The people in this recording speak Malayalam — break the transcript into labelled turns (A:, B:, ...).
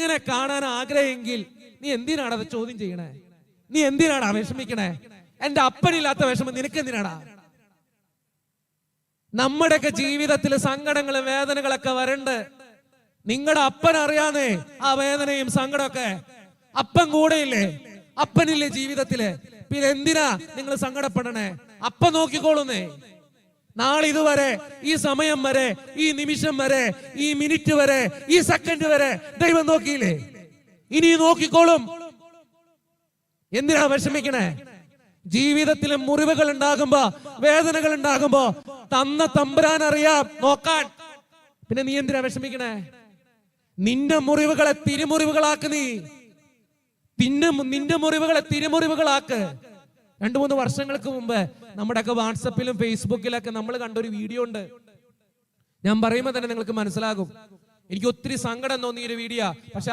A: ഇങ്ങനെ കാണാൻ ആഗ്രഹമെങ്കിൽ നീ എന്തിനാണ് അത് ചോദ്യം ചെയ്യണേ? നീ എന്തിനാടാ വിഷമിക്കണേ? എന്റെ അപ്പനില്ലാത്ത വിഷമം നിനക്ക് എന്തിനാടാ? നമ്മുടെയൊക്കെ ജീവിതത്തിൽ സങ്കടങ്ങളും വേദനകളൊക്കെ വരണ്ട്. നിങ്ങളുടെ അപ്പൻ അറിയാന്നേ ആ വേദനയും സങ്കടമൊക്കെ. അപ്പൻ കൂടെയില്ലേ? അപ്പനില്ലേ ജീവിതത്തില്? പിന്നെ എന്തിനാ നിങ്ങൾ സങ്കടപ്പെടണേ? അപ്പൻ നോക്കിക്കോളുന്നേ. നാളെ ഇതുവരെ, ഈ സമയം വരെ, ഈ നിമിഷം വരെ, ഈ മിനിറ്റ് വരെ, ഈ സെക്കൻഡ് വരെ ദൈവം നോക്കിയില്ലേ? ഇനി നോക്കിക്കോളും. എന്തിനാ വിഷമിക്കണേ? ജീവിതത്തിലെ മുറിവുകൾ ഉണ്ടാകുമ്പോ, വേദനകൾ ഉണ്ടാകുമ്പോ തന്ന തമ്പുരാൻ അറിയാം നോക്കാൻ. പിന്നെ നീ എന്തിനാ വിഷമിക്കണേ? നിന്റെ മുറിവുകളെ തിരുമുറിവുകളാക്ക്. നിന്റെ മുറിവുകളെ തിരുമുറിവുകളാക്ക്. 2-3 വർഷങ്ങൾക്ക് മുമ്പ് നമ്മുടെയൊക്കെ വാട്സപ്പിലും ഫേസ്ബുക്കിലൊക്കെ നമ്മൾ കണ്ടൊരു വീഡിയോ ഉണ്ട്. ഞാൻ പറയുമ്പോൾ തന്നെ നിങ്ങൾക്ക് മനസ്സിലാകും. എനിക്ക് ഒത്തിരി സങ്കടം തോന്നിയൊരു വീഡിയോ. പക്ഷെ